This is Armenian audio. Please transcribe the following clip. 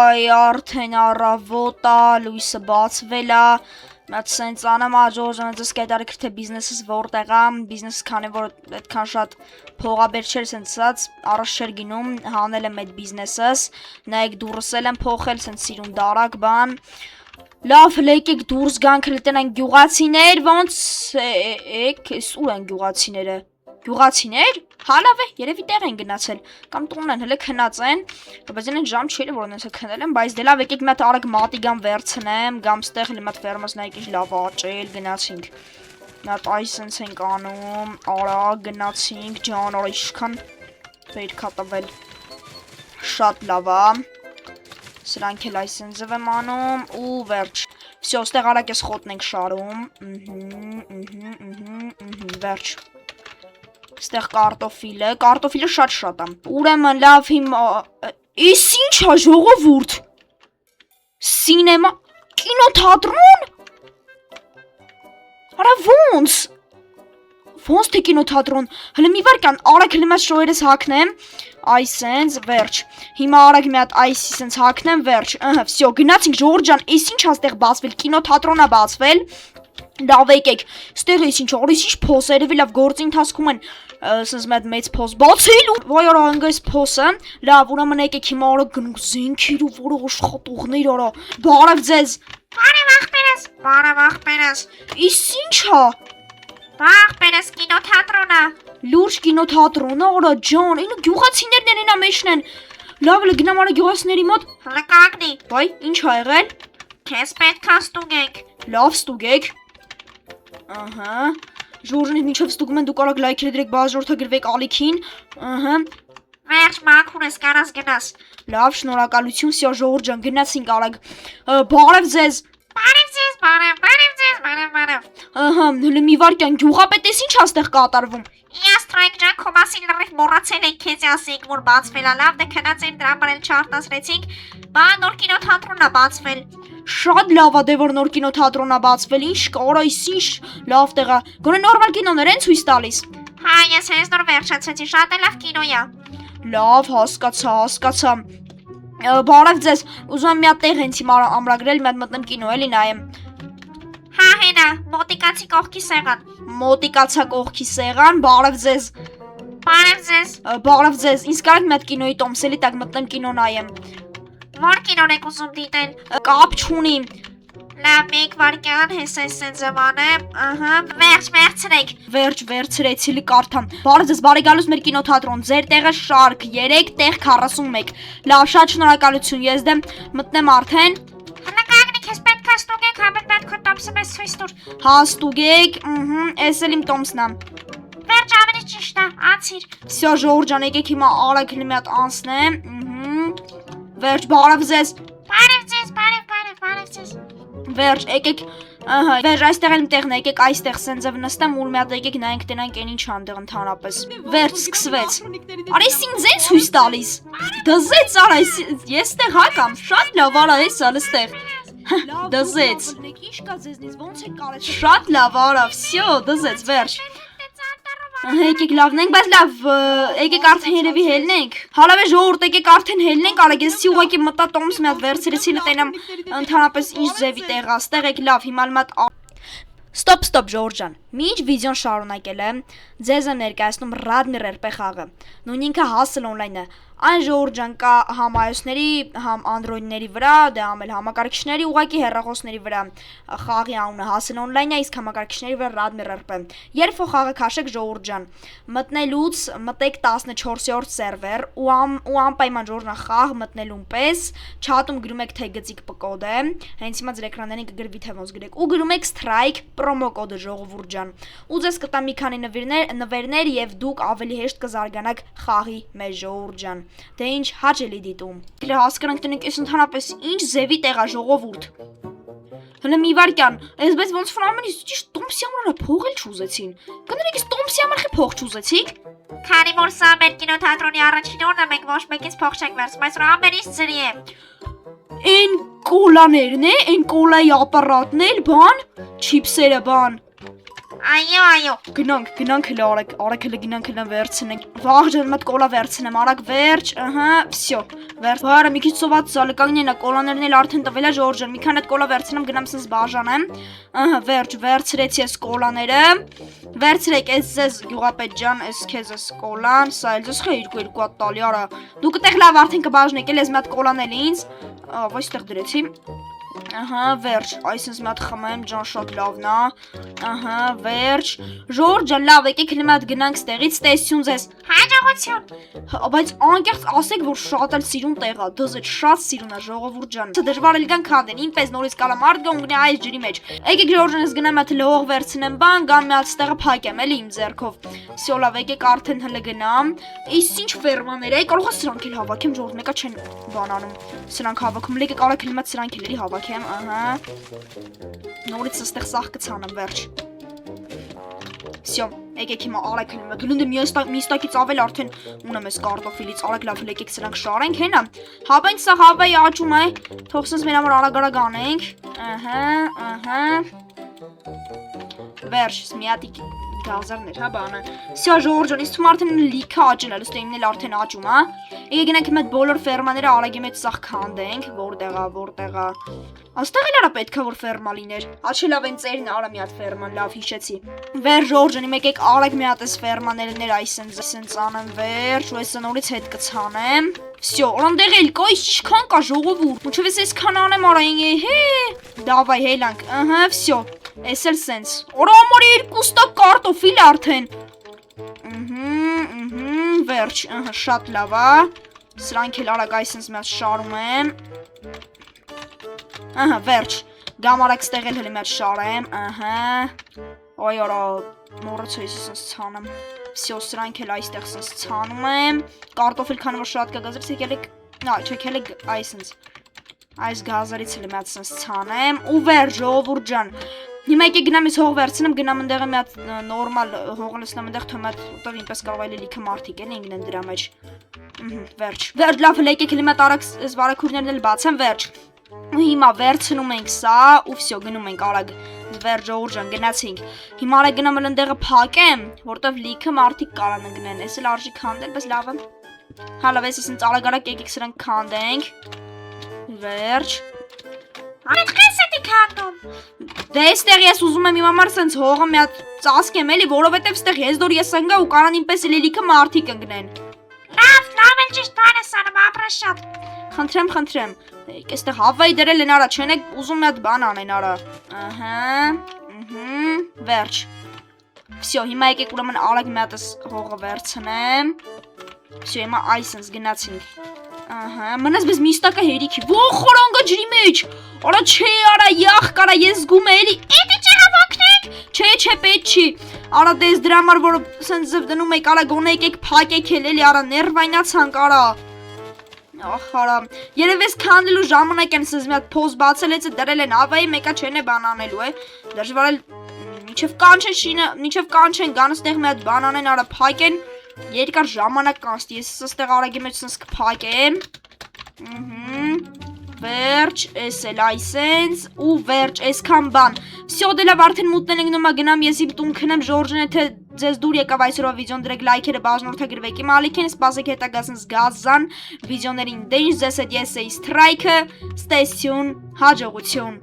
Այ արդեն առավոտ է, լույսը բացվել է։ Մատ սենց անեմ աջոժան ձեզ կետարիք թե բիզնեսս որտեղ է, բիզնեսս քանի որ այդքան շատ փողաբեր չէր սենց սած, առաջ չէր գնում, հանել եմ այդ բիզնեսս, նայեք դուրսել եմ փոխել, սենց սիրուն դարակ բան։ Լավ, եկեք դուրս գանք լտենան գյուղացիներ, ոնց եք, ուր են գյուղացիները։ Գյուղացիներ։ Հալավ է, երևի տեղ են գնացել, կամ տուն են, հələ քնած են, բայց այն ժամ չէ որ նրանց քնել են, բայց դե լավ եկեք մի հատ արագ մատիգան վերցնեմ, գամ ստեղ մի հատ ֆերմաս նայեք ինչ լավ աճել, գնացինք։ Մի հատ այսպես ենք անում, արագ գնացինք, ջան, արա ինչքան պետք է տվել։ Շատ լավ է։ Սրանք էլ այսպես եմ անում ու վերջ։ Всё, ստեղ արագ էս խոտն ենք շարում։ Վերջ։ Ստեղ կարտոֆիլը շատ է։ Ուրեմն լավ հիմա Էս ինչ է ժողովուրդ։ Սինեմա, կինոթատրոն։ Արա ոնց։ Ոնց թե կինոթատրոն։ Հələ մի վարքան արագ հələ մեծ շոյերս հակնեմ։ Այսենց վերջ։ Հիմա արագ մի հատ այսի սենց հակնեմ վերջ։ Всё, գնացինք Ժողովուրդ ջան, էս ինչ է ստեղ բացվել, կինոթատրոն է բացվել։ Լավ եկեք, ստեղ էս ինչ, օրից ինչ փոս, երևի լավ գործի ընթացքում են սենց մեծ փոս բացել ու վայ արա անգայս փոսը, լավ ուրեմն եկեք հիմա արա գնանք զենքեր ու որը աշխատողներ արա, բարև ձեզ։ Բարև աղբերս։ Էս ինչ է։ Աղբերս կինոթատրոնը։ Լուրջ կինոթատրոն արա ջան, ինը գյուղացիներն են ինա մեջն են։ Լավ գնամ արա գյուղացիների մոտ։ Հələ կանգնի։ Վայ, ինչ ա եղել։ Քեզ պետք է ստուգենք։ Լավ ստուգեք։ Ահա։ Ժորժնից մինչև ստուգում են դուք արագ լայքերը դրեք բաժանորդագրվեք ալիքին։ Ահա։ Վերջ մաքուր ես կարաս գնաս։ Լավ, շնորհակալություն, Սյա Ժողովուրդ ջան, գնացինք արագ։ Բարև ձեզ։ Բարև ձեզ, բարև։ Ահա, հələ մի վարքյան գյուղապետես ինչ է ստեղ կատարվում։ Իաստրայք ջան, քո մասին լրիվ մոռացել ենք քեզ ասենք, որ բացվել է, լավ, դե քնած եմ դրա համար էլ չարտասրեցինք։ Բա նոր կինոթատրոնն է բացվել։ Շատ լավ է, դե որ նոր կինոթատրոն է բացվել, ինչ կա, արա ինչ լավ տեղ է։ Գոնե նորմալ կինոներ են ցույց տալիս։ Հա, ես հենց նոր վերջացրեցի, շատ է լավ կինո է։ Լավ, հասկացա։ Բարև ձեզ, ուզում եմ մի հատ տեղ հենց հիմա ամրագրել, մի հատ մտնեմ կինո էլի նայեմ։ Հա, հենա, մոտիկացի կողքի սեղան։ Մոտիկացա կողքի սեղան, բարև ձեզ։ Բարև ձեզ, ինձ կարեք մի հատ կինոյի տոմսելի տակ մտնեմ կինո նայեմ։ Որ կինոն եք ուզում դիտել։ Կապ չունի։ Լավ, մեկ վարքյան, հեսես սենց զմանեմ, ահա, վերցրեք։ Վերջ, վերցրեցի լի կարդամ։ Բարև ձեզ, բարեկալուց մեր կինոթատրոն, ձեր տեղը շարք, 3 տեղ 41։ Լավ, շատ շնորհակալություն, ես դեմ մտնեմ արդեն։ Հələ կանգնի, քեզ պետք է ստուգենք, հաբել պետք է տոմսը մեզ ցույց տուր։ Հա, ստուգեք, էս էլ իմ տոմսն է։ Վերջ ավելի ճիշտ է, ացիր։ Всё, Ժողովուրդ ջան, եկեք հիմա արագ մի հատ անցնեմ։ Վերջ, բարև ձեզ։ Բարև ձեզ։ Վերջ, եկեք, ահա, վերջ, այստեղ էլ տեղն է, եկեք այստեղ սենձև նստեմ, ու մի հատ եկեք նայենք տենանք այն ինչ անդեղ ընդհանրապես։ Վերջ, սկսվեց։ Արա ես ինձ են ցույց տալիս։ Դզեց, արա, ես տեղ հակամ, շատ լավ, արա, ես ալստեղ։ Դզեց։ Ինչ կա ձեզնից, ոնց է կարել։ Շատ լավ, արա, всё, դզեց, վերջ։ Եկեք լավնենք, բայց լավ, եկեք արդեն երևի հելնենք։ Հալավ է ժողովուրդ, եկեք արդեն հելնենք, արագ ես ուղղակի մտա տոմս մի հատ վերցրեցի լտենամ ընդհանրապես ինչ ձևի տեղ է, ստեղ եք լավ, հիմա մի հատ Ստոպ, Ժողովուրդ ջան, մինչ վիդեոն շարունակել եմ, ձեզ եմ ներկայացնում Radmir RP խաղը, նույն ինքը Hustle Online-ը, այն Ժողովուրդ ջան կա համ iOS-ների, համ Android-ների վրա, դե համ էլ համակարգիչների ուղղակի հեռախոսների վրա, խաղի անունը Hustle Online-ը, իսկ համակարգիչների վրա Radmir RP։ Երբ որ խաղը քաշեք Ժողովուրդ ջան, մտնելուց մտեք 14-րդ սերվեր ու անպայման Ժողովուրդ ջան խաղ մտնելուն պես չաթում գրում եք թե գծիկ կոդ է, հենց հիմա ձեր էկրաններին կգրվի թե ոնց գրեք ու գրում եք strike promo կոդը Ժողովուրդ ջան։ Ու ձեզ կտա մի քանի նվերներ եւ դուք ավելի հեշտ կզարգանաք խաղի մեջ Ժողովուրդ ջան։ Դե ինչ հաճելի դիտում։ Դե հասկանանք տնենք այս ընդհանրապես ինչ ձևի տեղ է Ժողովուրդ։ Հələ մի վարքյան, այսպես ոնց որ ամեն ինչ ճիշտ տոմսի համար փողել չուզեցին։ Կներեք, այս տոմսի համար խի փող չուզեցիք։ Քանի որ սա մեր կինոթատրոնի առաջին օրն է, մենք ոչ մեկից փող չենք վերցնում, այսօր ամենից ծրի է։ Այն կոլաներն է, այն կոլայի ապարատն էլ, բան, չիպսերը, բան։ Այո։ Գնանք հələ արեք հələ գնանք հələ վերցնենք։ Վաղ ջան մտ կոլա վերցնեմ, արագ վերջ, վсё։ Վարը մի քիչ սոված զալկանգնենա կոլաներն էլ արդեն տվել է Ժորժը։ Մի քանի հատ կոլա վերցնեմ, գնամ սենց բաժանեմ։ Վերջ, վերցրեցի ես կոլաները։ Վերցրեք ես ձեզ գյուղապետ ջան, ես քեզ ես կոլան, սա էլ ձեզ խե 2 հատ տալի արա։ Դուք այդտեղ լավ արդեն կբաժնեք, ես մի հատ կոլան էլ ինձ։ Ոստեղ դրեցի։ Վերջ, այսինքն մի հատ խմեմ, ջան շատ լավն է։ Վերջ։ Ժորժ ջան, լավ, եկեք հիմա գնանք ստեղից, տեսություն ձեզ։ Հաջողություն։ Բայց անկեղծ ասեք, որ շատ էլ սիրուն տեղ է, դզետ շատ սիրուն է ժողովուրդ ջան։ Դժվար էլ գան քանդեն, ինպես նորից կալա մարդ գա ունգնի այս ջրի մեջ։ Եկեք Ժորժ ջան, ես գնամ հատ լող վերցնեմ, բան, գամ մի հատ ստեղը փակեմ, էլի իմ ձեռքով։ Վсё լավ, եկեք արդեն հələ գնամ։ Իսկ ինչ ֆերմաներ է, կարող է սրանք էլ հավաքեմ, Ժորժ, մեկա չեն բանանում։ Սրանք հավաքում, եկեք արեք հիմա սրանք էլ էլի հավաքեմ, Նորից ստեղ սախ կցանեմ, վերջ։ Վсё, եկեք հիմա արեք հիմա գլունդը միստակից ավել արդեն ունեմ ես կարտոֆիլից, արեք լավ եկեք սրանք շարենք, հենա։ Հավենք սա հավայի աճում է, թող սենց մեր համար արագ անենք։ Վերջ, միատիկ գազարներ, հա բանը։ Վсё Ժորժ ջան, իսկ թվում արդեն լիքը աճել է, լստո իմն էլ արդեն աճում է։ Եկեք գնանք հիմա բոլոր ֆերմաները արագի մեջ սախ քանդենք, որտեղա։ Աստեղ էլ արա պետքա որ ֆերմա լիներ։ Աչի լավ են ծերն արա մի հատ ֆերման, լավ հիշեցի։ Վեր Ժորժ ջան, եկեք արեք մի հատ էս ֆերմաներներ այսենց անեմ, վերջ, ու էսը նորից հետ կցանեմ։ Վсё, օրանդեղ էլ կա, ինչքան կա ժողովուրդ։ Ինչպես այսքան անեմ արա, հե։ Դավայ հելանք, վсё։ Էս էլ սենց։ Օրա ամար 2 տակ կարտոֆիլ արդեն։ Վերջ, շատ լավ է։ Սրանք էլ արագ այսենց մի հատ շարում եմ։ Վերջ, գամ արագ ստեղ էլ հələ մի հատ շարեմ, Այ արա, մոռացա ես սենց ցանեմ։ Վсё, սրանք էլ այստեղ սենց ցանում եմ։ Կարտոֆիլ քանի որ շատ կա գազարից եկեք, չեկեք այսենց։ Այս գազարից էլ մի հատ սենց ցանեմ, ու վերջ ժողովուրդ ջան։ Հիմա եկեք գնամ ես հող վերցնեմ, գնամ ընդեղը մի հատ նորմալ հող լցնեմ ընդեղ թվում է ուտով ինպես կարող է լիքը մարդիկ են ինքն են դրա մեջ։ Վերջ, լավ եկեք հիմա տարակ այս վարակուրներն էլ բացեմ, վերջ։ Ու հիմա վերցնում ենք սա, ու վсё գնում ենք արագ։ Վերջ Ժորժ ջան, գնացինք։ Հիմա արագ գնամ ընդեղը փակեմ, որտեվ լիքը մարդիկ կարան ընկնեն, էս էլ արժի քանդել, բայց լավ է։ Հա լավ, ես ասենց արագ եկեք սրանք քանդենք։ Վերջ։ Այդպես է քանդում։ Դե այստեղ ես ուզում եմ իմ համար սենց հողը մի հատ ծածկեմ էլի, որովհետև այստեղ ես դոր ես ընկա ու կարան ինպես էլ լիքը մարդիկ ընկնեն։ Լավ էլ ճիշտ բան ես անում, ապրես շատ։ Խնդրեմ։ Այստեղ հավայի դրել են արա, չեն եք ուզում մի հատ բան անեն արա։ Վերջ։ Վсё, հիմա եկեք ուրեմն արագ մի հատ հողը վերցնեմ։ Վсё, հիմա այսպես գնացինք։ Մնաց բես միստակը հերիքի։ Ո խորանգա ջրի մեջ։ Արա չէ, արա յախ կարա ես զգում էլի։ Էդի չի հավաքնենք։ Չէ, պետք չի։ Արա դες դրա համար որ սենց զվ դնում եք, արա գոնե եկեք փակեք էլի, արա ներվայնացանք, արա։ Ախ, արա։ Երևես քանդելու ժամանակ են սենց մի հատ փոս բացել, էցը դրել են ավայի, մեկա չեն է բան անելու է։ Դժվար էլ մինչև կանչեն, գան ստեղ մի հատ բան անեն, արա փակեն։ Երկար ժամանակ կանցնի, ես ստեղ արագի մեջ սենց կփակեմ։ Վերջ, էս էլ այսենց, ու վերջ, այսքան բան։ Վсё դե լավ արդեն մուտնել ենք նոմա գնամ ես իմ տուն քնեմ Ժորժն է թե ձեզ դուր եկավ այսօրվա վիդեոն դրեք լայքերը բաժնորդագրվեք իմ ալիքին սպասեք հետագասնս գազան վիդեոներին դենջ ձեզ հետ ես էի սթրայքը ստեսյուն հաջողություն